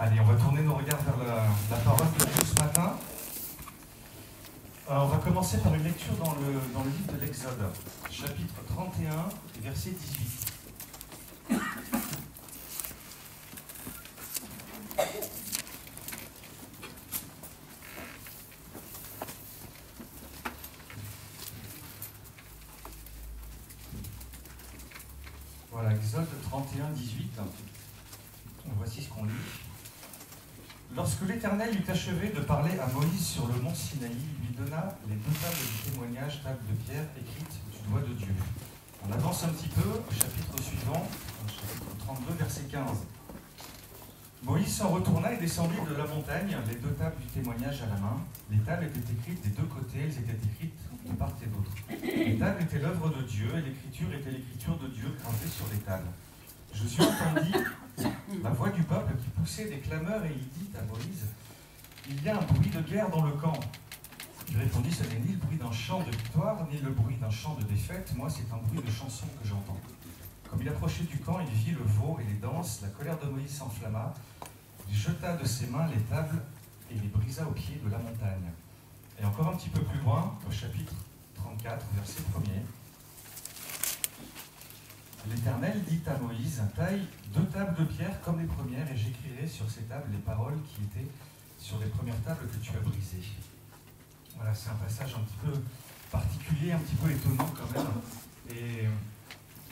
Allez, on va tourner nos regards vers la parole de Dieu ce matin. On va commencer par une lecture dans le livre de l'Exode, chapitre 31, verset 18. Voilà, Exode 31, 18. Voici ce qu'on lit. Lorsque l'Éternel eut achevé de parler à Moïse sur le mont Sinaï, il lui donna les deux tables du témoignage, tables de pierre écrites du doigt de Dieu. On avance un petit peu au chapitre suivant, chapitre 32, verset 15. Moïse s'en retourna et descendit de la montagne, les deux tables du témoignage à la main. Les tables étaient écrites des deux côtés, elles étaient écrites de part et d'autre. Les tables étaient l'œuvre de Dieu et l'écriture était l'écriture de Dieu gravée sur les tables. Josué entendit la voix du peuple qui poussait des clameurs et il dit à Moïse, « Il y a un bruit de guerre dans le camp. » Il répondit, « Ce n'est ni le bruit d'un chant de victoire, ni le bruit d'un chant de défaite. Moi, c'est un bruit de chanson que j'entends. » Comme il approchait du camp, il vit le veau et les danses. La colère de Moïse s'enflamma. Il jeta de ses mains les tables et les brisa au pied de la montagne. Et encore un petit peu plus loin, au chapitre 34, verset 1er, l'Éternel dit à Moïse, « Taille deux tables de pierre comme les premières, et j'écrirai sur ces tables les paroles qui étaient sur les premières tables que tu as brisées. » Voilà, c'est un passage un petit peu particulier, un petit peu étonnant quand même, et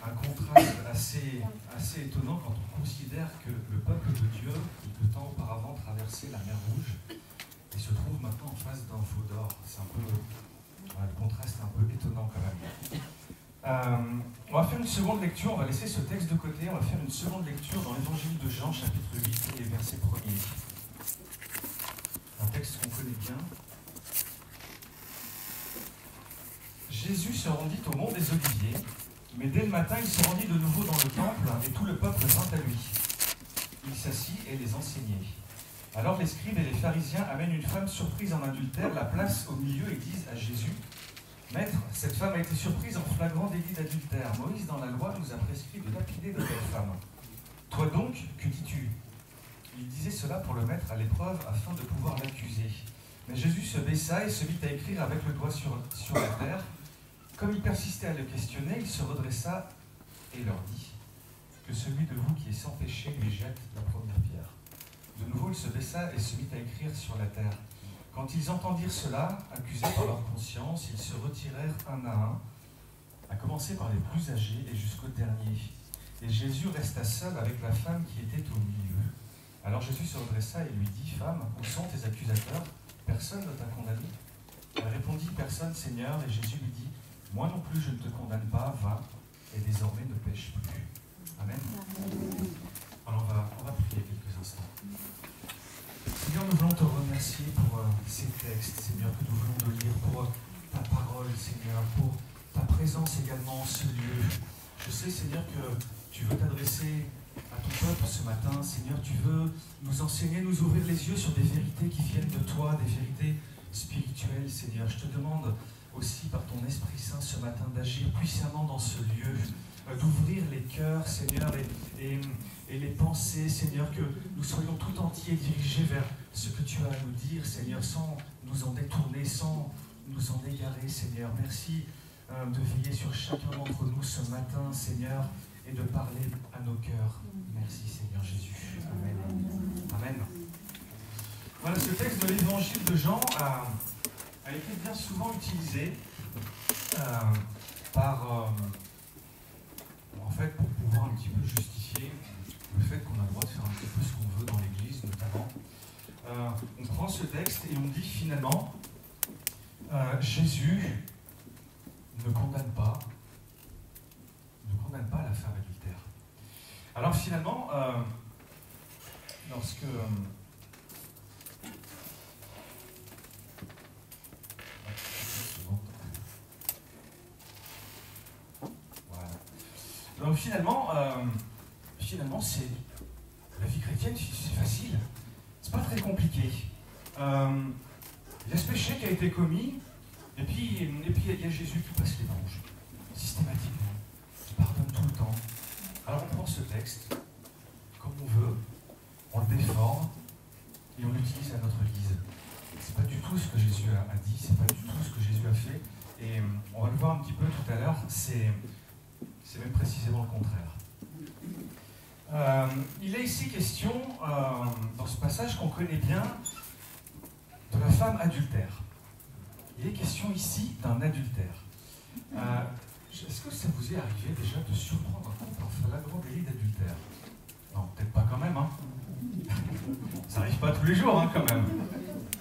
un contraste assez étonnant quand on considère que le peuple de Dieu, quelque temps auparavant, traversait la mer Rouge, et se trouve maintenant en face d'un veau d'or. C'est un peu, voilà, le contraste est un peu étonnant quand même. On va faire une seconde lecture, on va laisser ce texte de côté, on va faire une seconde lecture dans l'évangile de Jean, chapitre 8, et verset 1er. Un texte qu'on connaît bien. Jésus se rendit au mont des Oliviers, mais dès le matin, il se rendit de nouveau dans le temple, et tout le peuple vint à lui. Il s'assit et les enseignait. Alors les scribes et les pharisiens amènent une femme surprise en adultère, la placent au milieu et disent à Jésus, « Maître, cette femme a été surprise en flagrant délit d'adultère. Moïse, dans la loi, nous a prescrit de lapider de telle femme. Toi donc, que dis-tu » Il disait cela pour le mettre à l'épreuve afin de pouvoir l'accuser. Mais Jésus se baissa et se mit à écrire avec le doigt sur la terre. Comme il persistait à le questionner, il se redressa et leur dit « Que celui de vous qui est sans péché lui jette la première pierre. » De nouveau, il se baissa et se mit à écrire sur la terre. Quand ils entendirent cela, accusés par leur conscience, ils se retirèrent un à un, à commencer par les plus âgés et jusqu'au dernier. Et Jésus resta seul avec la femme qui était au milieu. Alors Jésus se redressa et lui dit, « Femme, où sont tes accusateurs? Personne ne t'a condamné ?» Elle répondit, « Personne, Seigneur. » Et Jésus lui dit, « Moi non plus je ne te condamne pas, va, et désormais ne pêche plus. » Amen. Alors on va prier quelques instants. Seigneur, nous voulons te remercier pour ces textes, Seigneur, que nous venons de lire, pour ta parole, Seigneur, pour ta présence également en ce lieu. Je sais, Seigneur, que tu veux t'adresser à ton peuple ce matin. Seigneur, tu veux nous enseigner, nous ouvrir les yeux sur des vérités qui viennent de toi, des vérités spirituelles, Seigneur. Je te demande aussi par ton Esprit Saint ce matin d'agir puissamment dans ce lieu, d'ouvrir les cœurs, Seigneur, et les pensées, Seigneur, que nous soyons tout entiers dirigés vers ce que tu as à nous dire, Seigneur, sans nous en détourner, sans nous en égarer, Seigneur. Merci de veiller sur chacun d'entre nous ce matin, Seigneur, et de parler à nos cœurs. Merci, Seigneur Jésus. Amen. Amen. Voilà, ce texte de l'évangile de Jean a été bien souvent utilisé en fait, pour pouvoir un petit peu justifier le fait qu'on a le droit de faire un petit peu ce qu'on veut dans l'Église, notamment. On prend ce texte et on dit finalement, Jésus ne condamne pas la femme adultère. Alors finalement, lorsque... Donc finalement, c'est la vie chrétienne, c'est facile, c'est pas très compliqué. Il y a ce péché qui a été commis, et puis il y a Jésus qui passe l'éponge, systématiquement, qui pardonne tout le temps. Alors on prend ce texte, comme on veut, on le déforme et on l'utilise à notre guise. C'est pas du tout ce que Jésus a dit, c'est pas du tout ce que Jésus a fait. Et on va le voir un petit peu tout à l'heure, c'est même précisément le contraire. Il est ici question, dans ce passage qu'on connaît bien, de la femme adultère. Il est question ici d'un adultère. Est-ce que ça vous est arrivé déjà de surprendre un couple en flagrant délit d'adultère? Non, peut-être pas quand même, hein. Ça n'arrive pas tous les jours, hein, quand même.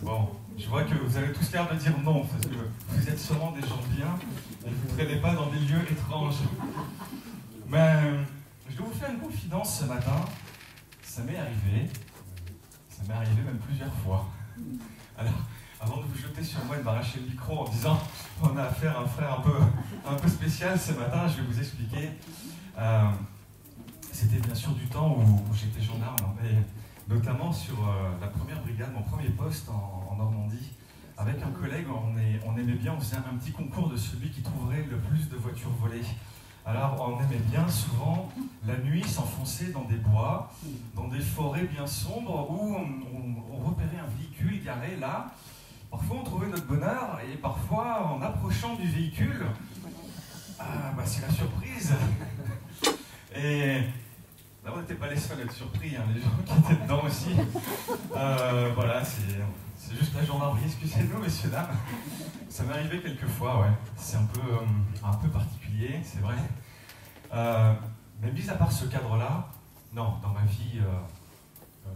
Bon, je vois que vous avez tous l'air de dire non, parce que vous êtes sûrement des gens bien et vous ne traînez pas dans des lieux étranges. Mais je dois vous faire une confidence ce matin. Ça m'est arrivé même plusieurs fois. Alors, avant de vous jeter sur moi et de m'arracher le micro en disant on a affaire à un frère un peu spécial ce matin, je vais vous expliquer. C'était bien sûr du temps où j'étais gendarme, mais notamment sur la première brigade, mon premier poste en Normandie. Avec un collègue, on aimait bien, on faisait un petit concours de celui qui trouverait le plus de voitures volées. Alors on aimait bien souvent la nuit s'enfoncer dans des bois, dans des forêts bien sombres où on repérait un véhicule garé là. Parfois on trouvait notre bonheur et parfois en approchant du véhicule, c'est la surprise. Et là on n'était pas les seuls à être surpris, hein, les gens qui étaient dedans aussi. Voilà, c'est juste la gendarmerie, excusez-nous messieurs, dames. Ça m'est arrivé quelques fois, ouais. C'est un peu particulier, c'est vrai. Mais mis à part ce cadre-là, non, dans ma vie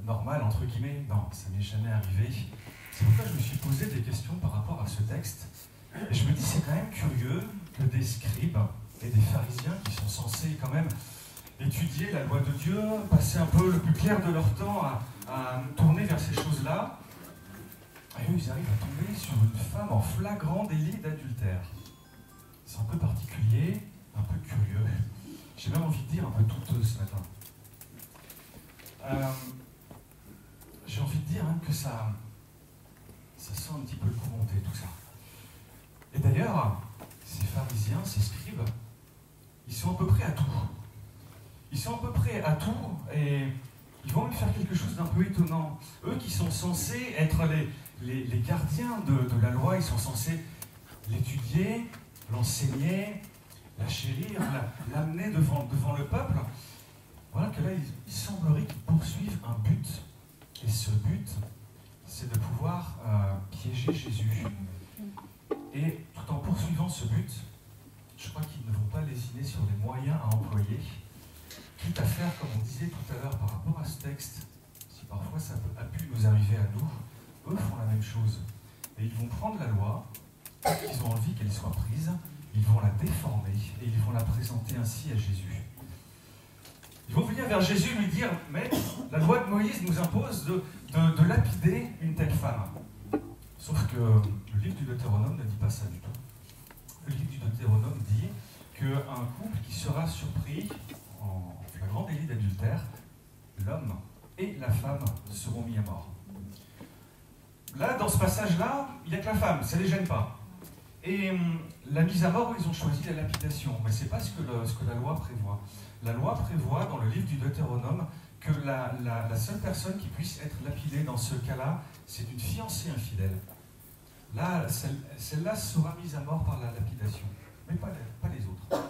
normale, entre guillemets, non, ça m'est jamais arrivé. C'est pourquoi je me suis posé des questions par rapport à ce texte. Et je me dis, c'est quand même curieux que des scribes et des pharisiens qui sont censés quand même étudier la loi de Dieu, passer un peu le plus clair de leur temps à tourner vers ces choses-là, et eux, ils arrivent à tomber sur une femme en flagrant délit d'adultère. C'est un peu particulier, un peu curieux. J'ai même envie de dire un peu douteux ce matin. J'ai envie de dire que ça sent un petit peu le coup monté, tout ça. Et d'ailleurs, ces pharisiens, ces scribes, ils sont à peu près à tout. Ils sont à peu près à tout et ils vont même faire quelque chose d'un peu étonnant. Eux qui sont censés être les gardiens de la loi, ils sont censés l'étudier, l'enseigner, la chérir, l'amener devant le peuple. Voilà que là, il semblerait qu'ils poursuivent un but. Et ce but, c'est de pouvoir piéger Jésus. Et tout en poursuivant ce but, je crois qu'ils ne vont pas lésiner sur les moyens à employer, quitte à faire, comme on disait tout à l'heure par rapport à ce texte, si parfois ça a pu nous arriver à nous, eux font la même chose. Et ils vont prendre la loi, ils ont envie qu'elle soit prise, ils vont la déformer et ils vont la présenter ainsi à Jésus. Ils vont venir vers Jésus et lui dire « Mais la loi de Moïse nous impose de lapider une telle femme. » Sauf que le livre du Deutéronome ne dit pas ça du tout. Le livre du Deutéronome dit qu'un couple qui sera surpris en flagrant délit d'adultère, l'homme et la femme seront mis à mort. Là, dans ce passage-là, il n'y a que la femme, ça ne les gêne pas. Et la mise à mort, ils ont choisi la lapidation, mais ce n'est pas ce que la loi prévoit. La loi prévoit, dans le livre du Deutéronome, que la seule personne qui puisse être lapidée dans ce cas-là, c'est une fiancée infidèle. Là, celle-là sera mise à mort par la lapidation, mais pas les autres.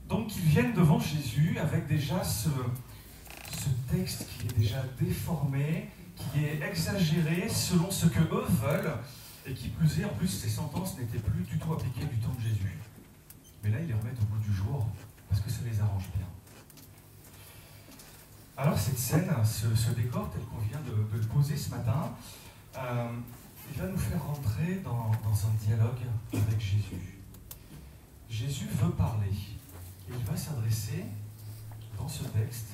Donc, ils viennent devant Jésus avec déjà ce texte qui est déjà déformé, qui est exagéré selon ce que eux veulent, et qui plus est, en plus, ces sentences n'étaient plus du tout appliquées du temps de Jésus. Mais là, ils les remettent au bout du jour, parce que ça les arrange bien. Alors cette scène, ce décor tel qu'on vient de le poser ce matin, il va nous faire rentrer dans un dialogue avec Jésus. Jésus veut parler, et il va s'adresser, dans ce texte,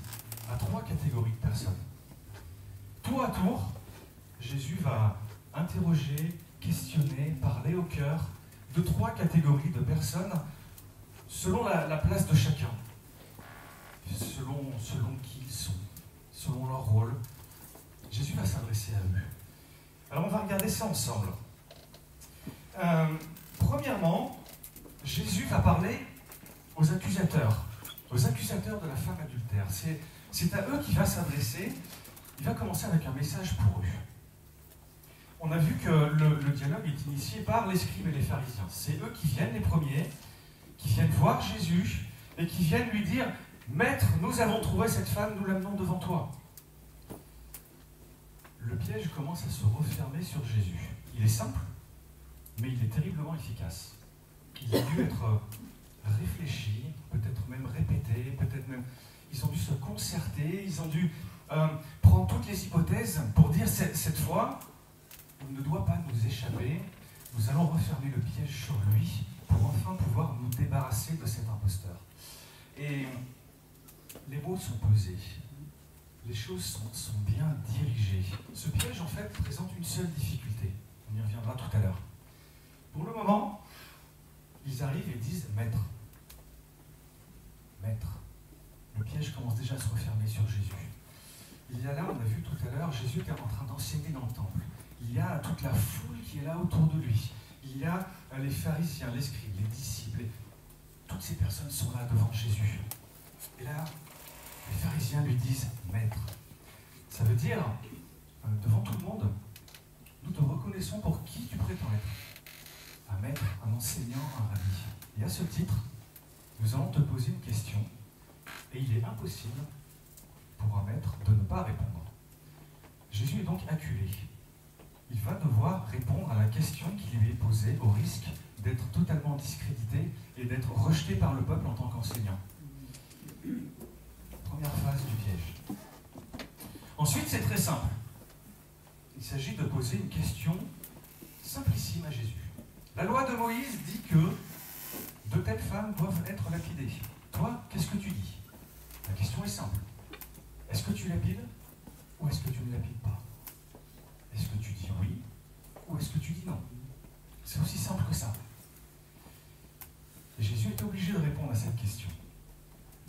à 3 catégories de personnes. Tour à tour, Jésus va interroger, questionner, parler au cœur de 3 catégories de personnes selon la place de chacun, selon qui ils sont, selon leur rôle. Jésus va s'adresser à eux. Alors on va regarder ça ensemble. Premièrement, Jésus va parler aux accusateurs de la femme adultère. c'est à eux qu'il va s'adresser. Il va commencer avec un message pour eux. On a vu que le dialogue est initié par les scribes et les pharisiens. C'est eux qui viennent les premiers, qui viennent voir Jésus et qui viennent lui dire « Maître, nous avons trouvé cette femme, nous l'amenons devant toi. » Le piège commence à se refermer sur Jésus. Il est simple, mais il est terriblement efficace. Il a dû être réfléchi, peut-être même répété, peut-être même... Ils ont dû se concerter, ils ont dû prendre toutes les hypothèses pour dire cette fois, il ne doit pas nous échapper, nous allons refermer le piège sur lui pour enfin pouvoir nous débarrasser de cet imposteur. Et les mots sont pesés, les choses sont bien dirigées. Ce piège, en fait, présente une seule difficulté. On y reviendra tout à l'heure. Pour le moment, ils arrivent et disent « Maître, Maître ». Le piège commence déjà à se refermer sur Jésus. Il y a là, on a vu tout à l'heure, Jésus est en train d'enseigner dans le temple. Il y a toute la foule qui est là autour de lui. Il y a les pharisiens, les scribes, les disciples. Toutes ces personnes sont là devant Jésus. Et là, les pharisiens lui disent « Maître ». Ça veut dire, devant tout le monde, nous te reconnaissons pour qui tu prétends être. Un maître, un enseignant, un rabbi. Et à ce titre, nous allons te poser une question. Et il est impossible pour un maître de ne pas répondre. Jésus est donc acculé. Il va devoir répondre à la question qui lui est posée au risque d'être totalement discrédité et d'être rejeté par le peuple en tant qu'enseignant. Première phase du piège. Ensuite, c'est très simple. Il s'agit de poser une question simplissime à Jésus. La loi de Moïse dit que de telles femmes doivent être lapidées. Toi, qu'est-ce que tu dis ? La question est simple. Est-ce que tu lapides ou est-ce que tu ne lapides pas? Est-ce que tu dis oui ou est-ce que tu dis non? C'est aussi simple que ça. Et Jésus est obligé de répondre à cette question.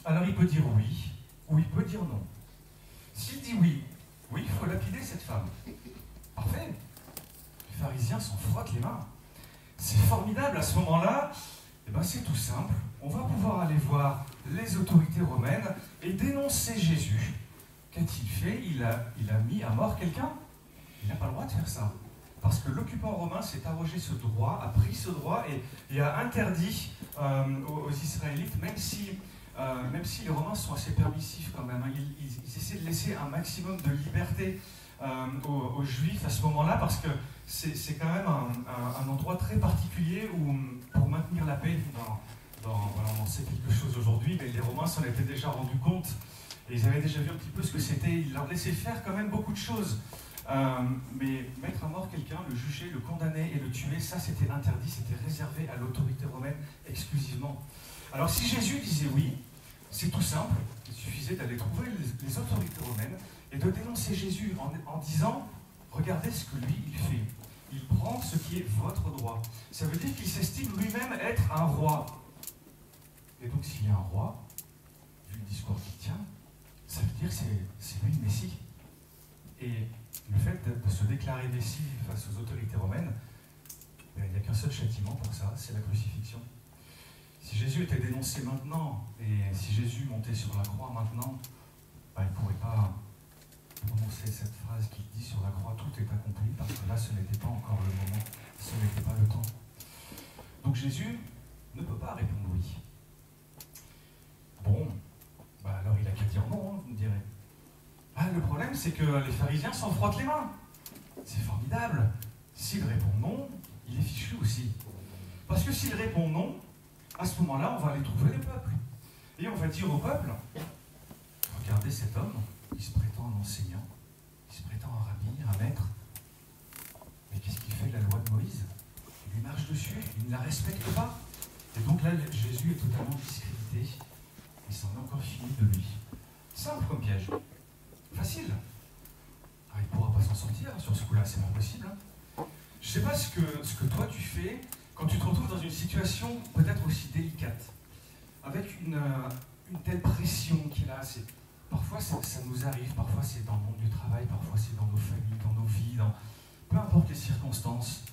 Alors il peut dire oui ou il peut dire non. S'il dit oui, oui, il faut lapider cette femme. Parfait. Les pharisiens s'en frottent les mains. C'est formidable à ce moment-là. Eh ben, c'est tout simple. On va pouvoir aller voir les autorités romaines et dénoncer Jésus. Qu'a-t-il fait? Il a mis à mort quelqu'un? Il n'a pas le droit de faire ça. Parce que l'occupant romain s'est arrogé ce droit, a pris ce droit et a interdit aux Israélites, même si les Romains sont assez permissifs quand même, hein, ils essaient de laisser un maximum de liberté aux Juifs à ce moment-là, parce que c'est quand même un endroit très particulier où, pour maintenir la paix, voilà, on en sait quelque chose aujourd'hui, mais les Romains s'en étaient déjà rendus compte, et ils avaient déjà vu un petit peu ce que c'était. Ils leur laissaient faire quand même beaucoup de choses. Mais mettre à mort quelqu'un, le juger, le condamner et le tuer, ça c'était interdit, c'était réservé à l'autorité romaine exclusivement. Alors si Jésus disait oui, c'est tout simple, il suffisait d'aller trouver les autorités romaines et de dénoncer Jésus en disant « Regardez ce que lui il fait, il prend ce qui est votre droit ». Ça veut dire qu'il s'estime lui-même être un roi. Et donc s'il y a un roi, vu le discours qu'il tient, ça veut dire que c'est lui le Messie. Et le fait de se déclarer Messie face aux autorités romaines, il n'y a qu'un seul châtiment pour ça, c'est la crucifixion. Si Jésus était dénoncé maintenant, et si Jésus montait sur la croix maintenant, il ne pourrait pas prononcer cette phrase qui dit sur la croix « tout est accompli », parce que là, ce n'était pas encore le moment, ce n'était pas le temps. Donc Jésus ne peut pas répondre oui. Bon, alors il n'a qu'à dire non, hein, vous me direz. Le problème, c'est que les pharisiens s'en frottent les mains. C'est formidable. S'il répond non, il est fichu aussi. Parce que s'il répond non, à ce moment-là, on va aller trouver les peuples. Et on va dire au peuple, regardez cet homme, il se prétend un enseignant, il se prétend un rabbi, un maître. Mais qu'est-ce qu'il fait de la loi de Moïse? Il lui marche dessus, il ne la respecte pas. Et donc là, Jésus est totalement discrédité. Il s'en est encore fini de lui. Simple comme piège. Facile. Il ne pourra pas s'en sortir sur ce coup-là, c'est pas possible. Hein. Je ne sais pas ce que toi tu fais quand tu te retrouves dans une situation peut-être aussi délicate, avec une telle pression qui est là. Parfois ça nous arrive, parfois c'est dans le monde du travail, parfois c'est dans nos familles, dans nos vies, peu importe les circonstances.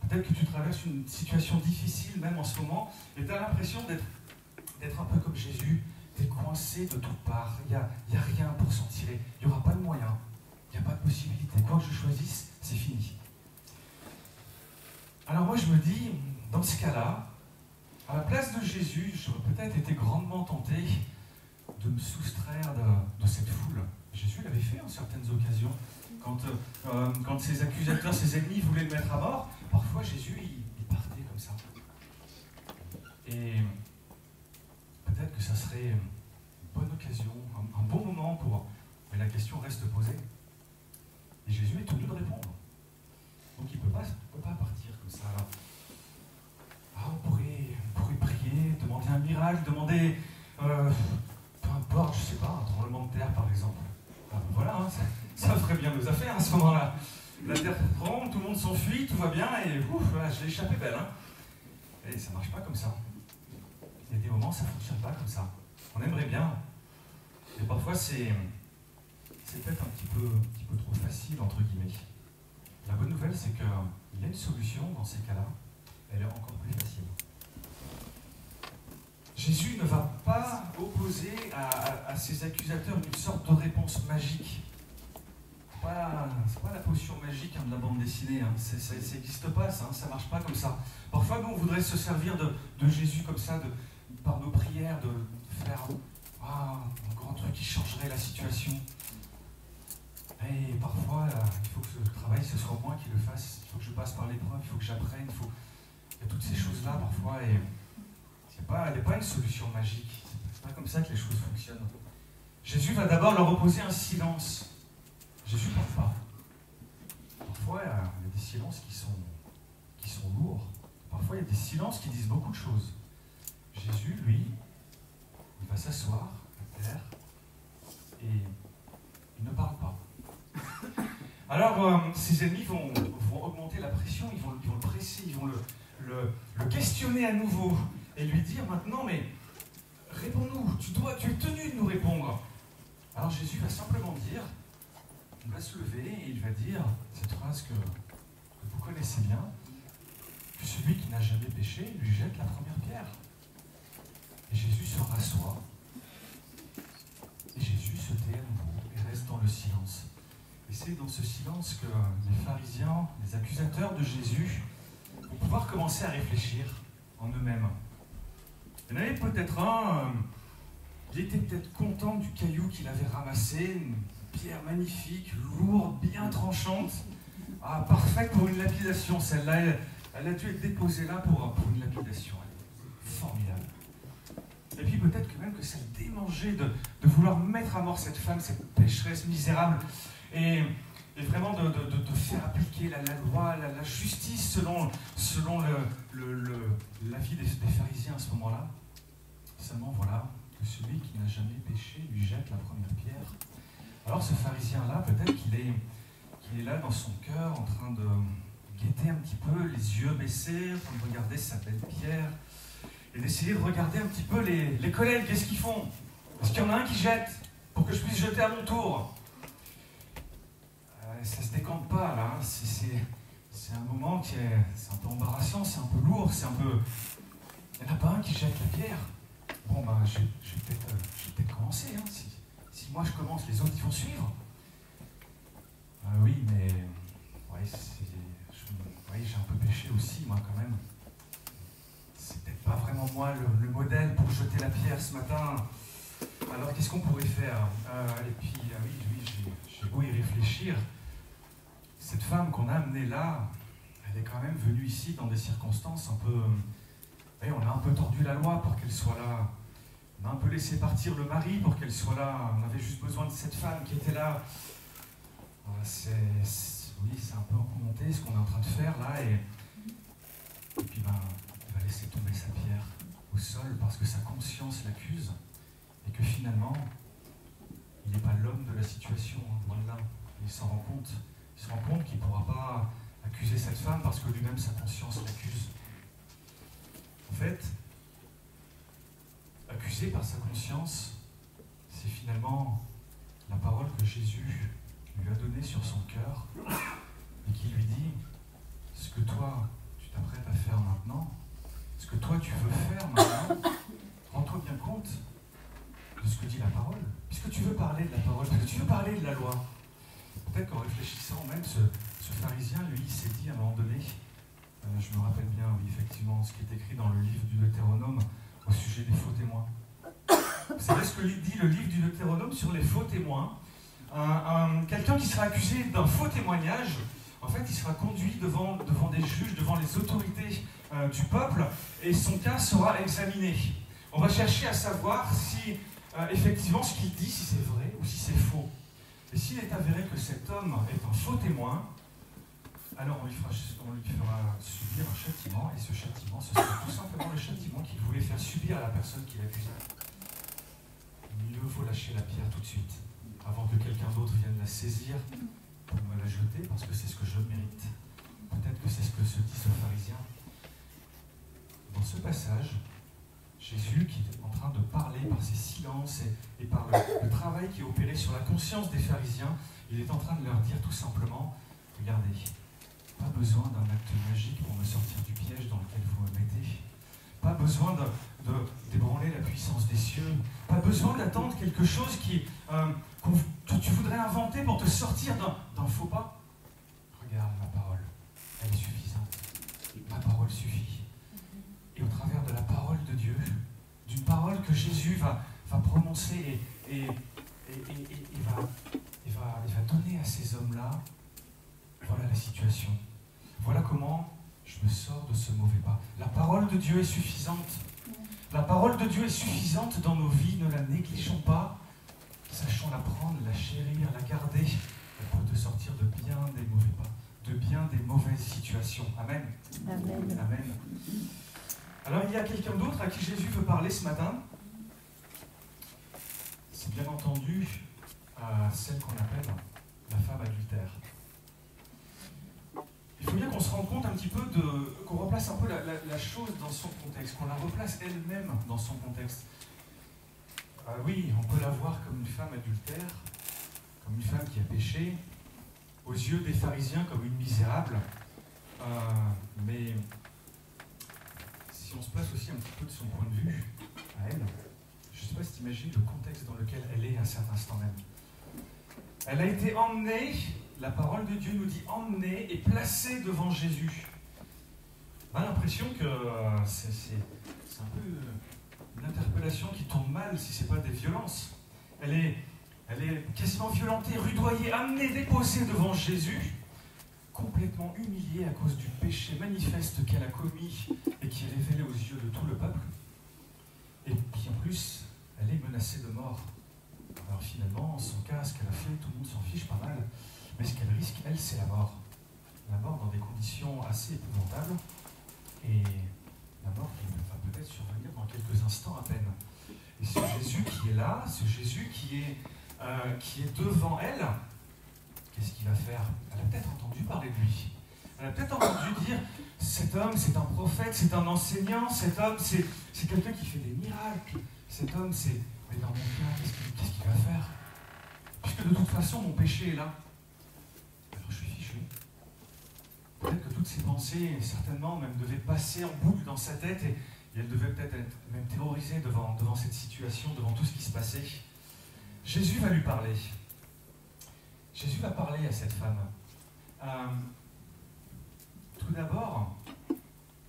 Peut-être que tu traverses une situation difficile même en ce moment, et tu as l'impression d'être un peu comme Jésus, t'es coincé de toutes parts, il n'y a rien pour s'en tirer, il n'y aura pas de moyen, il n'y a pas de possibilité. Quoi que je choisisse, c'est fini. Alors moi je me dis, dans ce cas-là, à la place de Jésus, j'aurais peut-être été grandement tenté de me soustraire de cette foule. Jésus l'avait fait en certaines occasions. Quand ses accusateurs, ses ennemis voulaient le mettre à mort, parfois Jésus, il partait comme ça. Et peut-être que ça serait une bonne occasion, un bon moment pour... Mais la question reste posée. Et Jésus est tenu de répondre. Donc il ne peut pas partir comme ça. On pourrait prier, demander un miracle, demander... peu importe, je ne sais pas, un tremblement de terre par exemple. Voilà, hein, ça ferait bien nos affaires à ce moment-là. La terre tremble, tout le monde s'enfuit, tout va bien, et ouf, voilà, je l'ai échappé belle. Hein. Et ça ne marche pas comme ça. Il y a des moments, ça ne fonctionne pas comme ça. On aimerait bien. Et parfois, c'est peut-être un petit peu trop facile, entre guillemets. La bonne nouvelle, c'est qu'il y a une solution dans ces cas-là. Elle est encore plus facile. Jésus ne va pas opposer à ses accusateurs une sorte de réponse magique. C'est pas la potion magique de la bande dessinée. Hein. Ça n'existe pas, ça ne marche pas comme ça. Parfois, nous, on voudrait se servir de Jésus comme ça, par nos prières, de faire un grand truc qui changerait la situation. Et parfois, il faut que ce travail, ce soit moi qui le fasse. Il faut que je passe par l'épreuve, il faut que j'apprenne. Il y a toutes ces choses-là parfois. Et elle n'est pas une solution magique. C'est pas comme ça que les choses fonctionnent. Jésus va d'abord leur opposer un silence. Jésus ne parle pas. Parfois, il y a des silences qui sont lourds. Parfois, il y a des silences qui disent beaucoup de choses. Jésus, lui, il va s'asseoir à terre et il ne parle pas. Alors, ses ennemis vont augmenter la pression, ils vont le presser, ils vont le questionner à nouveau et lui dire maintenant, mais réponds-nous, tu es tenu de nous répondre. Alors Jésus va simplement dire, il va se lever et il va dire cette phrase que vous connaissez bien, que celui qui n'a jamais péché lui jette la première pierre. Et Jésus se rassoit, et Jésus se tait à nouveau et reste dans le silence. Et c'est dans ce silence que les pharisiens, les accusateurs de Jésus, vont pouvoir commencer à réfléchir en eux-mêmes. Il y en avait peut-être un, il était peut-être content du caillou qu'il avait ramassé, une pierre magnifique, lourde, bien tranchante, parfaite pour une lapidation. Celle-là, elle a dû être déposée là pour une lapidation. Elle est formidable. Et puis peut-être que même que ça le démangeait de vouloir mettre à mort cette femme, cette pécheresse misérable, et vraiment de faire appliquer la loi, la justice selon l'avis des pharisiens à ce moment-là. Seulement voilà, que celui qui n'a jamais péché lui jette la première pierre. Alors ce pharisien-là, peut-être qu'il est là dans son cœur, en train de guetter un petit peu, les yeux baissés, en train de regarder sa belle pierre, et d'essayer de regarder un petit peu les collègues, qu'est-ce qu'ils font? Est-ce qu'il y en a un qui jette, pour que je puisse jeter à mon tour? Ça ne se décante pas, là. Hein. C'est un moment qui est un peu embarrassant, c'est un peu lourd, c'est un peu... Il n'y en a pas un qui jette la pierre. Bon, ben, je vais peut-être commencer. Hein. Si moi je commence, les autres ils vont suivre. Oui, mais... j'ai un peu péché aussi, moi, quand même. C'est peut-être pas vraiment moi le modèle pour jeter la pierre ce matin. Alors, qu'est-ce qu'on pourrait faire? Et puis, j'ai beau y réfléchir. Cette femme qu'on a amenée là, elle est quand même venue ici dans des circonstances un peu... on a un peu tordu la loi pour qu'elle soit là. On a un peu laissé partir le mari pour qu'elle soit là. On avait juste besoin de cette femme qui était là. C'est un peu remonté ce qu'on est en train de faire là. Et puis, il va laisser tomber sa pierre au sol parce que sa conscience l'accuse. Et que finalement, il n'est pas l'homme de la situation. Loin de là. Il s'en rend compte. Il se rend compte qu'il ne pourra pas accuser cette femme parce que lui-même, sa conscience l'accuse. En fait, accusé par sa conscience, c'est finalement la parole que Jésus lui a donnée sur son cœur et qui lui dit « Ce que toi, tu t'apprêtes à faire maintenant, ce que toi, tu veux faire maintenant, rends-toi bien compte de ce que dit la parole, puisque tu veux parler de la parole, puisque tu veux parler de la loi. Peut-être qu'en réfléchissant, même ce pharisien, lui, il s'est dit à un moment donné, je me rappelle bien, oui, effectivement, ce qui est écrit dans le livre du Deutéronome au sujet des faux témoins. Vous savez ce que dit le livre du Deutéronome sur les faux témoins? Quelqu'un qui sera accusé d'un faux témoignage, en fait, il sera conduit devant des juges, devant les autorités du peuple, et son cas sera examiné. On va chercher à savoir si, effectivement, ce qu'il dit, si c'est vrai ou si c'est faux. Et s'il est avéré que cet homme est un faux témoin, alors on lui fera subir un châtiment, et ce châtiment, ce sera tout simplement le châtiment qu'il voulait faire subir à la personne qui l'accusait. Mieux vaut lâcher la pierre tout de suite, avant que quelqu'un d'autre vienne la saisir pour me la jeter, parce que c'est ce que je mérite. Peut-être que c'est ce que se dit ce pharisien. Dans ce passage, Jésus, qui est en train de parler par ses silences et par le travail qui est opéré sur la conscience des pharisiens, il est en train de leur dire tout simplement, regardez, pas besoin d'un acte magique pour me sortir du piège dans lequel vous me mettez. Pas besoin de d'ébranler la puissance des cieux. Pas besoin d'attendre quelque chose que tu voudrais inventer pour te sortir d'un faux pas. Regarde ma parole, elle est suffisante. Ma parole suffit. Et au travers de la parole de Dieu, d'une parole que Jésus va prononcer et va donner à ces hommes-là, voilà la situation. Voilà comment je me sors de ce mauvais pas. La parole de Dieu est suffisante. La parole de Dieu est suffisante dans nos vies, ne la négligeons pas. Sachons la prendre, la chérir, la garder. Elle peut te sortir de bien des mauvais pas, de bien des mauvaises situations. Amen. Amen. Amen. Alors il y a quelqu'un d'autre à qui Jésus veut parler ce matin. C'est bien entendu celle qu'on appelle la femme adultère. Il faut bien qu'on se rende compte un petit peu qu'on replace un peu la chose dans son contexte, qu'on la replace elle-même dans son contexte. Oui, on peut la voir comme une femme adultère, comme une femme qui a péché, aux yeux des pharisiens comme une misérable, mais si on se place aussi un petit peu de son point de vue à elle, je ne sais pas si tu imagines le contexte dans lequel elle est à cet instant même. Elle a été emmenée, la parole de Dieu nous dit emmenée et placée devant Jésus. On a l'impression que c'est un peu une interpellation qui tombe mal si ce n'est pas des violences. Elle est quasiment violentée, rudoyée, amenée, déposée devant Jésus, complètement humiliée à cause du péché manifeste qu'elle a commis et qui est révélé aux yeux de tout le peuple. Et puis en plus, elle est menacée de mort. Alors finalement, son cas, ce qu'elle a fait, tout le monde s'en fiche pas mal. Mais ce qu'elle risque, elle, c'est la mort. La mort dans des conditions assez épouvantables. Et la mort qui va peut-être survenir dans quelques instants à peine. Et ce Jésus qui est là, ce Jésus qui est devant elle, qu'est-ce qu'il va faire? Elle a peut-être entendu parler de lui. Elle a peut-être entendu dire, cet homme, c'est un prophète, c'est un enseignant, cet homme, c'est quelqu'un qui fait des miracles. Cet homme, c'est... Mais dans mon cas, qu'est-ce qu'il va faire? Puisque de toute façon, mon péché est là. Alors je suis fichu. Peut-être que toutes ces pensées, certainement, même devaient passer en boucle dans sa tête et elle devait peut-être être même terrorisée devant cette situation, devant tout ce qui se passait. Jésus va lui parler. Jésus va parler à cette femme. Tout d'abord,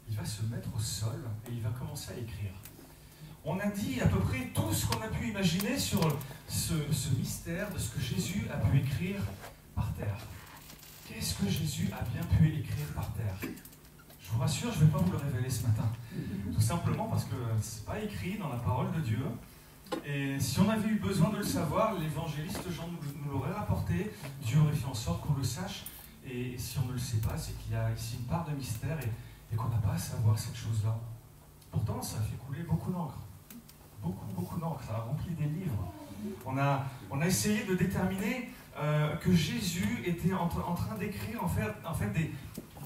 il va se mettre au sol et il va commencer à écrire. On a dit à peu près tout ce qu'on a pu imaginer sur ce mystère de ce que Jésus a pu écrire par terre. Qu'est-ce que Jésus a bien pu écrire par terre? Je vous rassure, je ne vais pas vous le révéler ce matin. Tout simplement parce que ce n'est pas écrit dans la parole de Dieu. Et si on avait eu besoin de le savoir, l'évangéliste Jean nous l'aurait rapporté. Dieu aurait fait en sorte qu'on le sache. Et si on ne le sait pas, c'est qu'il y a ici une part de mystère et qu'on n'a pas à savoir cette chose-là. Pourtant, ça a fait couler beaucoup d'encre. Beaucoup d'encre. Ça a rempli des livres. On a essayé de déterminer que Jésus était en train d'écrire en fait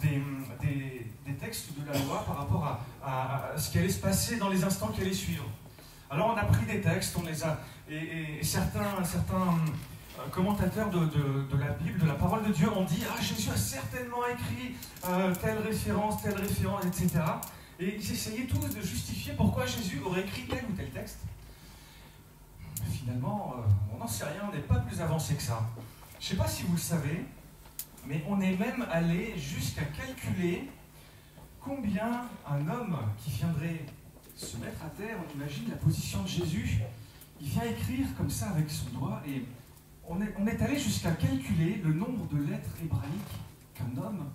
des textes de la loi par rapport à ce qui allait se passer dans les instants qui allaient suivre. Alors on a pris des textes, on les a et certains commentateurs de la Bible, de la parole de Dieu ont dit « Ah, Jésus a certainement écrit telle référence, etc. » Et ils essayaient tous de justifier pourquoi Jésus aurait écrit tel ou tel texte. finalement, on n'en sait rien, on n'est pas plus avancé que ça. Je ne sais pas si vous le savez, mais on est même allé jusqu'à calculer combien un homme qui viendrait se mettre à terre, on imagine la position de Jésus, il vient écrire comme ça avec son doigt, et on est allé jusqu'à calculer le nombre de lettres hébraïques qu'un homme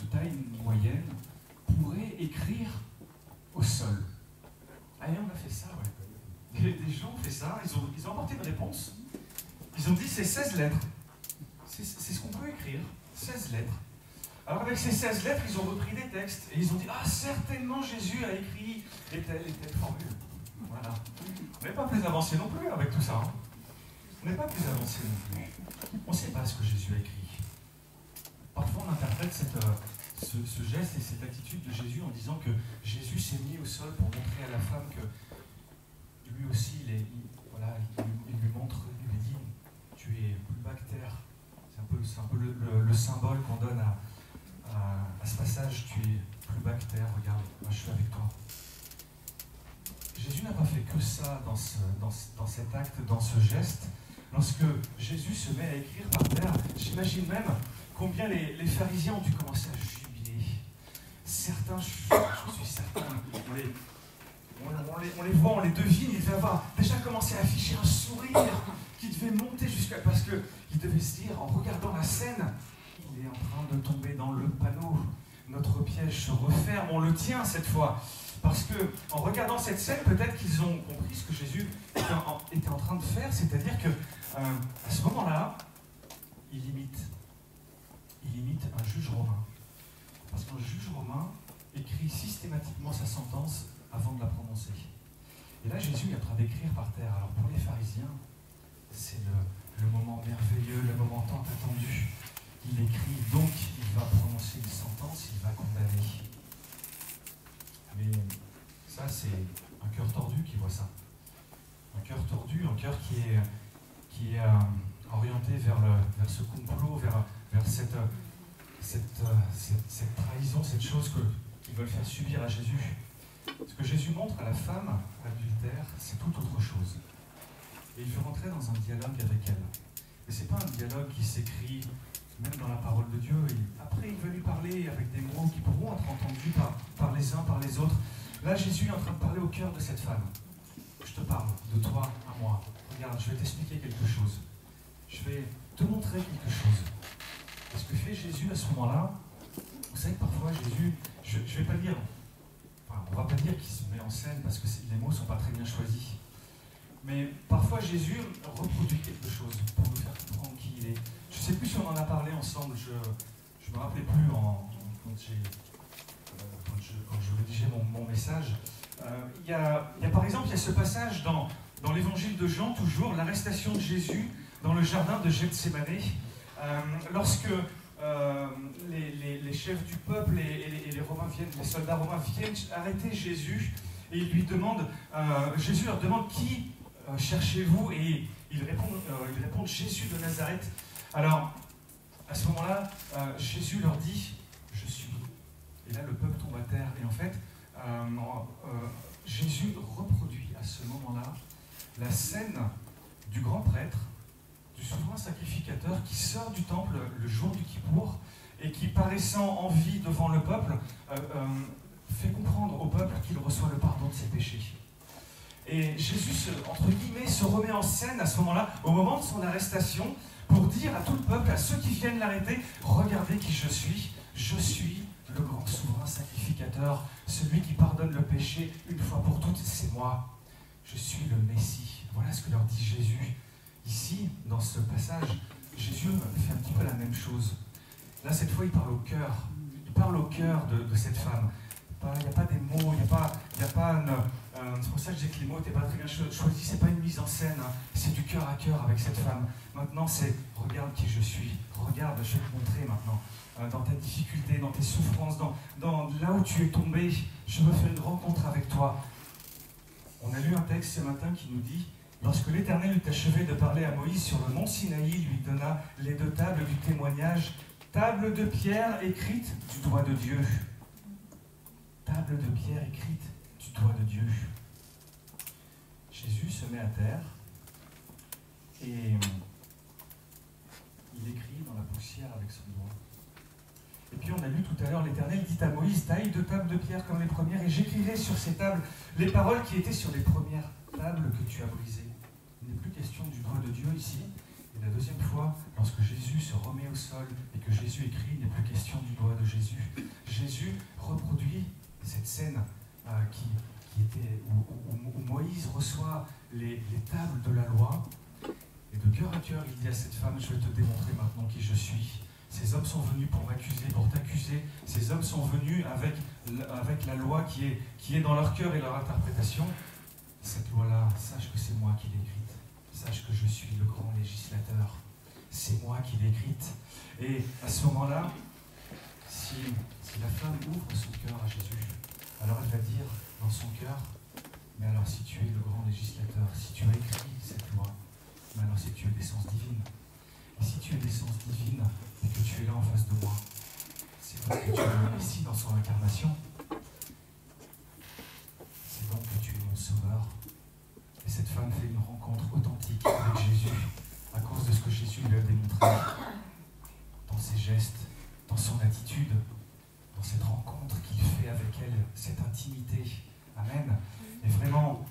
de taille moyenne pourrait écrire au sol. Allez, on a fait ça, ouais. Des gens ont fait ça, ils ont apporté une réponse. Ils ont dit c'est 16 lettres. C'est ce qu'on peut écrire, 16 lettres. Alors avec ces 16 lettres, ils ont repris des textes et ils ont dit ah certainement Jésus a écrit et telle formule. Voilà. On n'est pas plus avancé non plus avec tout ça. Hein. On n'est pas plus avancé non plus. On ne sait pas ce que Jésus a écrit. Parfois on interprète ce geste et cette attitude de Jésus en disant que Jésus s'est mis au sol pour montrer à la femme que lui aussi, il lui montre, il lui dit tu es plus bas que terre. C'est un peu le symbole qu'on donne à ce passage, tu es plus bas que terre, regarde, moi je suis avec toi. Jésus n'a pas fait que ça dans cet acte, dans ce geste. Lorsque Jésus se met à écrire par terre, j'imagine même combien les pharisiens ont dû commencer à jubiler. Certains, je suis certain, on les voit, on les devine, ils devaient avoir déjà commencé à afficher un sourire qui devait monter jusqu'à... Parce qu'ils devaient se dire, en regardant la scène, il est en train de tomber dans le panneau, notre piège se referme, on le tient cette fois. Parce qu'en regardant cette scène, peut-être qu'ils ont compris ce que Jésus était en train de faire, c'est-à-dire qu'à ce moment-là, il imite un juge romain. Parce qu'un juge romain écrit systématiquement sa sentence avant de la prononcer. Et là, Jésus est en train d'écrire par terre. Alors pour les pharisiens, c'est le moment merveilleux, le moment tant attendu. Il écrit, donc il va prononcer une sentence, il va condamner. Mais ça, c'est un cœur tordu qui voit ça. Un cœur tordu, un cœur qui est orienté vers ce complot, vers cette trahison, cette chose qu'ils veulent faire subir à Jésus. Ce que Jésus montre à la femme adultère, c'est tout autre chose. Et il veut rentrer dans un dialogue avec elle. Et ce n'est pas un dialogue qui s'écrit même dans la parole de Dieu. Et après, il veut lui parler avec des mots qui pourront être entendus par les uns, par les autres. Là, Jésus est en train de parler au cœur de cette femme. Je te parle de toi à moi. Regarde, je vais t'expliquer quelque chose. Je vais te montrer quelque chose. Et ce que fait Jésus à ce moment-là, vous savez que parfois Jésus, je ne vais pas dire, enfin, on ne va pas dire qu'il se met en scène parce que les mots ne sont pas très bien choisis. Mais parfois Jésus reproduit quelque chose pour nous faire comprendre qui il est. Je ne sais plus si on en a parlé ensemble, je ne me rappelais plus quand je rédigeais mon message. Il y a par exemple, il y a ce passage dans l'évangile de Jean, toujours, l'arrestation de Jésus dans le jardin de Gethsémane, lorsque les chefs du peuple et les soldats romains viennent arrêter Jésus et ils lui demandent, Jésus leur demande qui cherchez-vous, et ils répondent Jésus de Nazareth. Alors à ce moment-là, Jésus leur dit je suis. Et là le peuple tombe à terre et en fait Jésus reproduit à ce moment-là la scène du grand prêtre, du souverain sacrificateur qui sort du temple le jour du Kippour et qui, paraissant en vie devant le peuple, fait comprendre au peuple qu'il reçoit le pardon de ses péchés. Et Jésus, entre guillemets, se remet en scène à ce moment-là, au moment de son arrestation, pour dire à tout le peuple, à ceux qui viennent l'arrêter, regardez qui je suis le grand souverain sacrificateur, celui qui pardonne le péché une fois pour toutes, c'est moi. Je suis le Messie. Voilà ce que leur dit Jésus. Ici, dans ce passage, Jésus fait un petit peu la même chose. Là, cette fois, il parle au cœur. Il parle au cœur de cette femme. Il n'y a pas des mots, il n'y a pas c'est pour ça que je dis que les mots n'étaient pas très bien choisis. C'est pas une mise en scène, hein. C'est du cœur à cœur avec cette femme. Maintenant, c'est regarde qui je suis. Regarde, je vais te montrer maintenant. Dans ta difficulté, dans tes souffrances, dans là où tu es tombé, je veux faire une rencontre avec toi. On a lu un texte ce matin qui nous dit: lorsque l'Éternel eut achevé de parler à Moïse sur le mont Sinaï, il lui donna les 2 tables du témoignage, table de pierre écrite du doigt de Dieu. Table de pierre écrite du doigt de Dieu. Jésus se met à terre Et il écrit dans la poussière avec son doigt. Et puis on a lu tout à l'heure, l'Éternel dit à Moïse, taille 2 tables de pierre comme les premières, et j'écrirai sur ces tables les paroles qui étaient sur les premières tables que tu as brisées. Il n'est plus question du doigt de Dieu ici. Et la deuxième fois, lorsque Jésus se remet au sol et que Jésus écrit, il n'est plus question du doigt de Jésus. Jésus reproduit cette scène qui était où Moïse reçoit les tables de la loi. Et de cœur à cœur, il dit à cette femme, je vais te démontrer maintenant qui je suis. Ces hommes sont venus pour m'accuser, pour t'accuser. Ces hommes sont venus avec la loi qui est dans leur cœur et leur interprétation. Cette loi-là, sache que c'est moi qui l'ai écrite. Sache que je suis le grand législateur. C'est moi qui l'ai écrite. Et à ce moment-là, si la femme ouvre son cœur à Jésus, alors elle va dire dans son cœur, mais alors si tu es le grand législateur, si tu as écrit cette loi, mais alors si tu es d'essence divine. Et si tu es d'essence divine et que tu es là en face de moi, c'est parce que tu es le Messie dans son incarnation. C'est donc que tu es mon sauveur. Et cette femme fait une rencontre authentique avec Jésus à cause de ce que Jésus lui a démontré dans ses gestes, dans son attitude, dans cette rencontre qu'il fait avec elle, cette intimité. Amen. Et vraiment,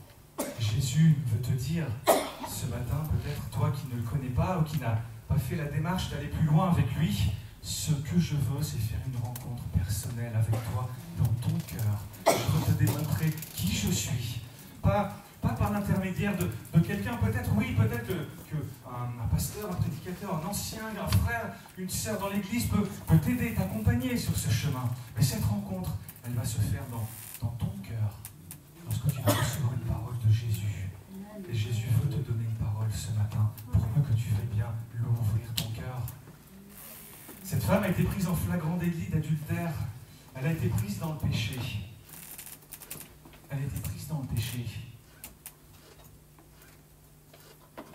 Jésus veut te dire ce matin, peut-être toi qui ne le connais pas ou qui n'a pas fait la démarche d'aller plus loin avec lui, ce que je veux, c'est faire une rencontre personnelle avec toi dans ton cœur. Je veux te démontrer qui je suis. Pas par l'intermédiaire de quelqu'un, peut-être qu'un pasteur, un prédicateur, un ancien, un frère, une sœur dans l'église peut t'aider, t'accompagner sur ce chemin. Mais cette rencontre, elle va se faire dans ton cœur, lorsque tu vas recevoir une parole de Jésus. Et Jésus veut te donner une parole ce matin pour que tu veuilles bien l'ouvrir ton cœur. Cette femme a été prise en flagrant délit d'adultère. Elle a été prise dans le péché. Elle a été prise dans le péché.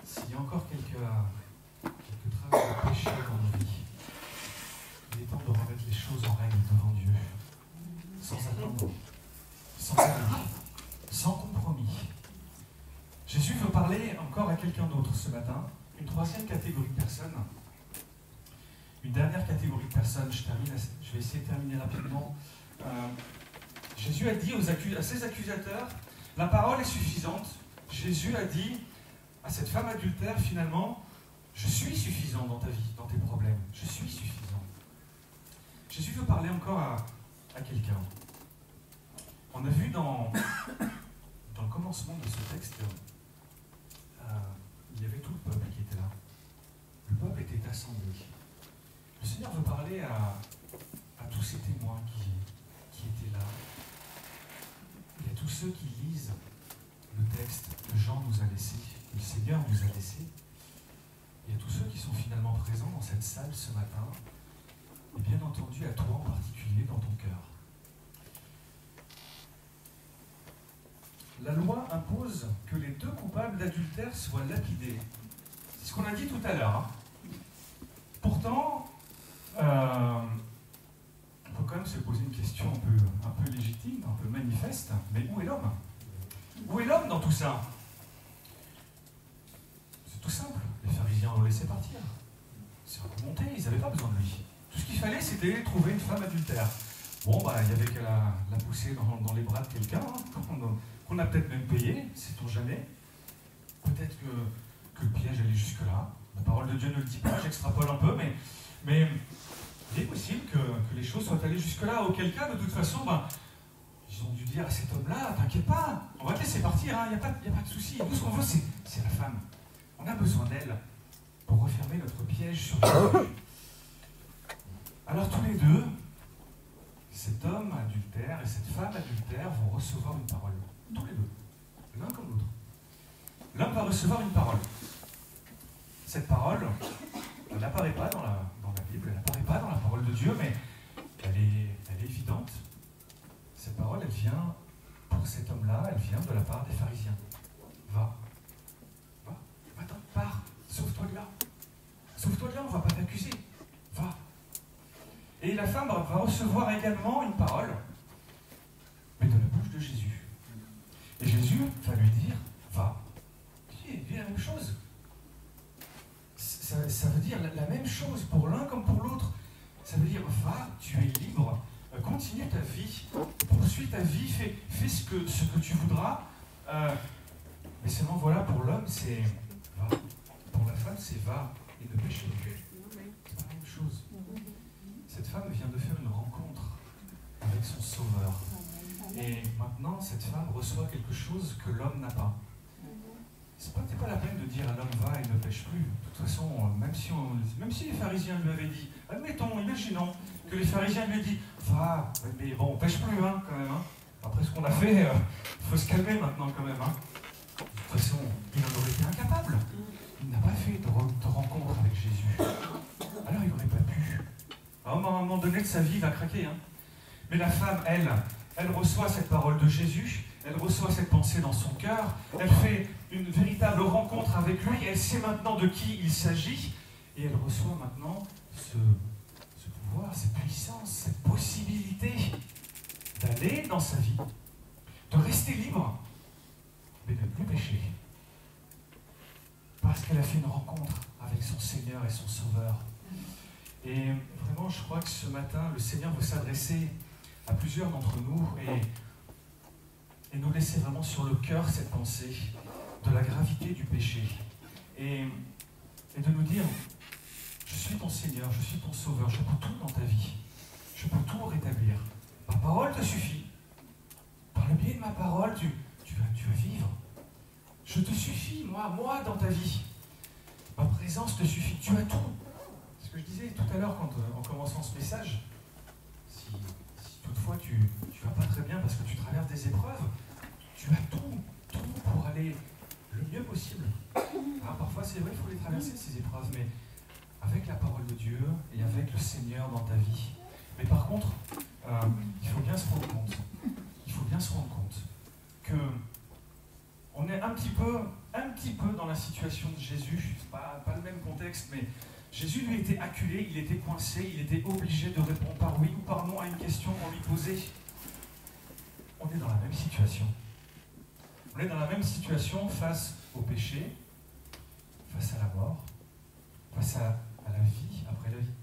S'il y a encore quelques traces de péché dans nos vies, il est temps de remettre les choses en règle devant Dieu, sans attendre, sans aller, sans compromis. Jésus veut parler encore à quelqu'un d'autre ce matin, une troisième catégorie de personnes. Une dernière catégorie de personnes, je vais essayer de terminer rapidement. Jésus a dit à ses accusateurs, la parole est suffisante. Jésus a dit à cette femme adultère, finalement, je suis suffisant dans ta vie, dans tes problèmes. Je suis suffisant. Jésus veut parler encore à quelqu'un. On a vu dans le commencement de ce texte, il y avait tout le peuple qui était là. Le peuple était assemblé. Le Seigneur veut parler à tous ces témoins qui étaient là. Et à tous ceux qui lisent le texte que Jean nous a laissé, que le Seigneur nous a laissé. Et à tous ceux qui sont finalement présents dans cette salle ce matin. Et bien entendu à toi en particulier dans ton cœur. La loi impose que les 2 coupables d'adultère soient lapidés. C'est ce qu'on a dit tout à l'heure. Pourtant, on peut quand même se poser une question un peu légitime, un peu manifeste, mais où est l'homme? Où est l'homme dans tout ça? C'est tout simple, les pharisiens l'ont laissé partir. C'est remonté, ils n'avaient pas besoin de lui. Tout ce qu'il fallait, c'était trouver une femme adultère. Bon, il n'y avait qu'à la pousser dans les bras de quelqu'un, qu'on a peut-être même payé, sait-on jamais. Peut-être que le piège allait jusque-là. La parole de Dieu ne le dit pas, j'extrapole un peu, mais il est possible que les choses soient allées jusque-là. Auquel cas, de toute façon, ils ont dû dire à cet homme-là, t'inquiète pas, on va te laisser partir, il n'y a pas de souci. Nous, ce qu'on veut, c'est la femme. On a besoin d'elle pour refermer notre piège sur Jésus. Alors tous les deux, cet homme adultère et cette femme adultère vont recevoir une parole. Tous les deux, l'un comme l'autre. L'homme va recevoir une parole. Cette parole, elle n'apparaît pas dans la Bible, elle n'apparaît pas dans la parole de Dieu, mais elle est évidente. Cette parole, elle vient, pour cet homme-là, elle vient de la part des pharisiens. Va, pars, sauve-toi de là. Sauve-toi de là, on ne va pas t'accuser. Va. Et la femme va recevoir également une parole, mais de la bouche de Jésus. Et Jésus va lui dire, va. Il dit la même chose. ça veut dire la même chose pour l'un comme pour l'autre. Ça veut dire, va, tu es libre, continue ta vie, poursuis ta vie, fais ce que tu voudras. Mais seulement voilà, pour l'homme, c'est va. Pour la femme, c'est va et ne pêche plus. C'est pas la même chose. Cette femme vient de faire une rencontre avec son Sauveur. Et maintenant, cette femme reçoit quelque chose que l'homme n'a pas. C'est pas la peine de dire à l'homme va et ne pêche plus. De toute façon, même si les pharisiens lui avaient dit, imaginons que les pharisiens lui aient dit va, mais bon, pêche plus hein, quand même. Hein. Après ce qu'on a fait, il faut se calmer maintenant quand même. Hein. De toute façon, il en aurait été incapable. Il n'a pas fait de rencontre avec Jésus. Alors il n'aurait pas pu. À un moment donné de sa vie, il va craquer. Hein. Mais la femme, elle reçoit cette parole de Jésus, elle reçoit cette pensée dans son cœur, elle fait une véritable rencontre avec lui, elle sait maintenant de qui il s'agit, et elle reçoit maintenant ce pouvoir, cette puissance, cette possibilité d'aller dans sa vie, de rester libre, mais de ne plus pécher. Parce qu'elle a fait une rencontre avec son Seigneur et son Sauveur. Et vraiment, je crois que ce matin, le Seigneur veut s'adresser à plusieurs d'entre nous et nous laisser vraiment sur le cœur cette pensée de la gravité du péché. Et de nous dire, je suis ton Seigneur, je suis ton Sauveur, je peux tout dans ta vie. Je peux tout rétablir. Ma parole te suffit. Par le biais de ma parole, tu vas vivre. Je te suffis, moi dans ta vie. Ma présence te suffit. Tu as tout. C'est ce que je disais tout à l'heure en commençant ce message. Si toutefois tu ne vas pas très bien parce que tu traverses des épreuves, tu as tout pour aller le mieux possible. Alors, parfois, c'est vrai, il faut les traverser, ces épreuves, mais avec la parole de Dieu et avec le Seigneur dans ta vie. Mais par contre, il faut bien se rendre compte. Il faut bien se rendre compte que on est un petit peu dans la situation de Jésus. Pas le même contexte, mais Jésus lui était acculé, il était coincé, il était obligé de répondre par oui ou par non à une question qu'on lui posait. On est dans la même situation. On est dans la même situation face au péché, face à la mort, face à la vie après la vie.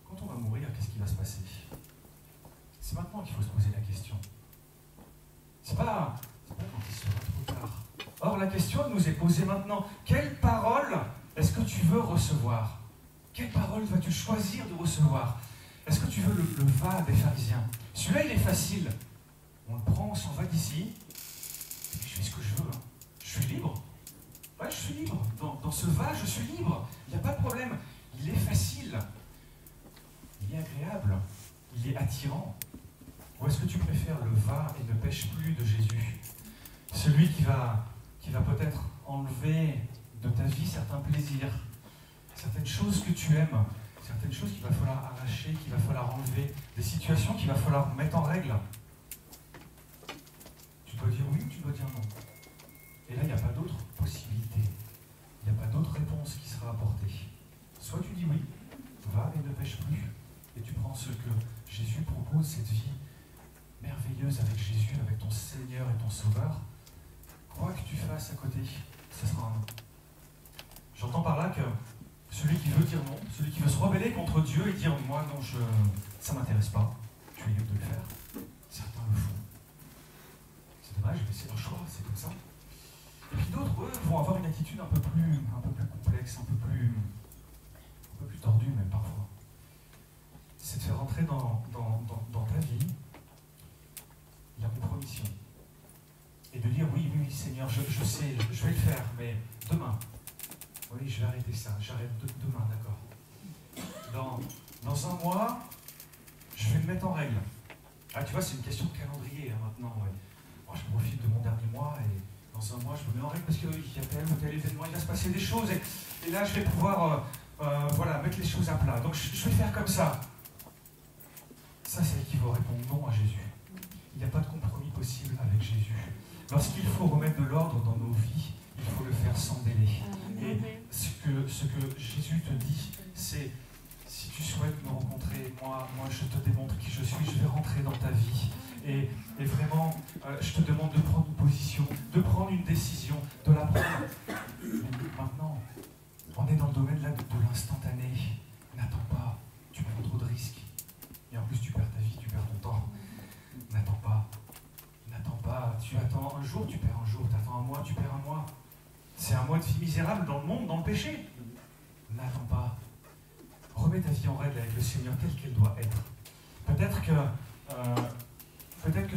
Quand on va mourir, qu'est-ce qui va se passer? C'est maintenant qu'il faut se poser la question. C'est pas quand il sera trop tard. Or, la question nous est posée maintenant. Quelle parole est-ce que tu veux recevoir? Quelle parole vas-tu choisir de recevoir? Est-ce que tu veux le va des pharisiens? Celui-là, il est facile. On le prend, on s'en va d'ici, et puis je fais ce que je veux. Hein. Je suis libre. Ouais, je suis libre. Dans ce va, je suis libre. Il n'y a pas de problème. Il est facile. Il est agréable. Il est attirant. Ou est-ce que tu préfères le va et ne pêche plus de Jésus? Celui qui va peut-être enlever de ta vie certains plaisirs, certaines choses que tu aimes, certaines choses qu'il va falloir arracher, qu'il va falloir enlever, des situations qu'il va falloir mettre en règle. Tu dois dire oui ou tu dois dire non. Et là, il n'y a pas d'autre possibilité. Il n'y a pas d'autre réponse qui sera apportée. Soit tu dis oui, va et ne pêche plus, et tu prends ce que Jésus propose, cette vie merveilleuse avec Jésus, avec ton Seigneur et ton Sauveur. Quoi que tu fasses à côté, ce sera un non. J'entends par là que celui qui veut dire non, celui qui veut se rebeller contre Dieu et dire moi non, ça ne m'intéresse pas, tu es libre de le faire. Certains le font. C'est dommage, mais c'est leur choix, c'est comme ça. Et puis d'autres, eux, vont avoir une attitude un peu plus complexe, un peu plus tordue même parfois. C'est de faire rentrer dans ta vie la compromission. Et de dire oui, Seigneur, je sais, je vais le faire, mais demain. Oui, je vais arrêter ça, j'arrête demain, d'accord. Dans un mois, je vais me mettre en règle. Ah, tu vois, c'est une question de calendrier hein, maintenant. Ouais. Moi, je profite de mon dernier mois et dans un mois, je me mets en règle parce qu'il y a tel ou tel événement, il va se passer des choses et là, je vais pouvoir mettre les choses à plat. Donc, je vais faire comme ça. Ça, c'est qui va répondre non à Jésus. Il n'y a pas de compromis possible avec Jésus. Lorsqu'il faut remettre de l'ordre dans nos vies, il faut le faire sans délai. Et ce que Jésus te dit, c'est si tu souhaites me rencontrer, moi je te démontre qui je suis, je vais rentrer dans ta vie. Et vraiment, je te demande de prendre une position, de prendre une décision, de la prendre. Maintenant, on est est dans le domaine de l'instantané. N'attends pas, tu prends trop de risques. Et en plus, tu perds ta vie, tu perds ton temps. N'attends pas. N'attends pas. Tu attends un jour, tu perds un jour. Tu attends un mois, tu perds un mois. C'est un mois de vie misérable dans le monde, dans le péché. N'attends pas. Remets ta vie en règle avec le Seigneur telle qu'elle doit être. Peut-être que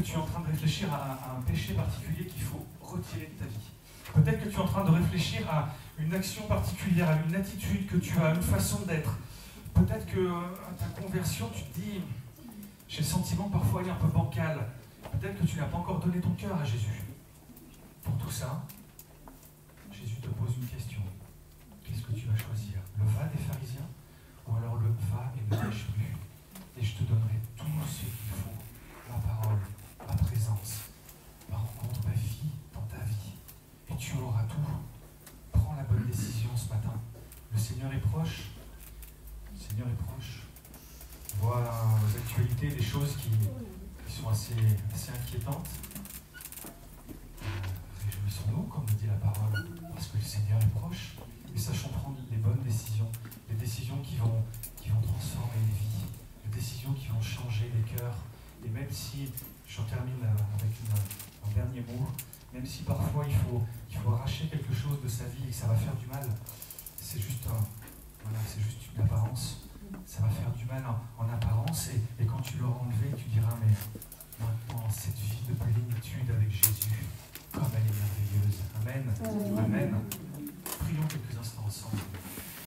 tu es en train de réfléchir à un péché particulier qu'il faut retirer de ta vie. Peut-être que tu es en train de réfléchir à une action particulière, à une attitude que tu as, à une façon d'être. Peut-être que à ta conversion, tu te dis, j'ai le sentiment parfois il est un peu bancal. Peut-être que tu n'as pas encore donné ton cœur à Jésus. Pour tout ça, Jésus te pose une question. Qu'est-ce que tu vas choisir? Le va des pharisiens ou alors le va et ne pêche plus? Et je te donnerai tout ce qu'il faut. Ma parole, ma présence, ma rencontre, ma vie dans ta vie. Et tu auras tout. Prends la bonne décision ce matin. Le Seigneur est proche. Le Seigneur est proche. On voit aux actualités des choses qui sont assez inquiétantes. Réjouissons-nous, comme nous dit la parole, parce que le Seigneur est proche. Et sachons prendre les bonnes décisions. Les décisions qui vont transformer les vies. Les décisions qui vont changer les cœurs. Et même si, j'en termine avec un dernier mot, même si parfois il faut arracher quelque chose de sa vie et que ça va faire du mal, c'est juste une apparence. Ça va faire du mal en apparence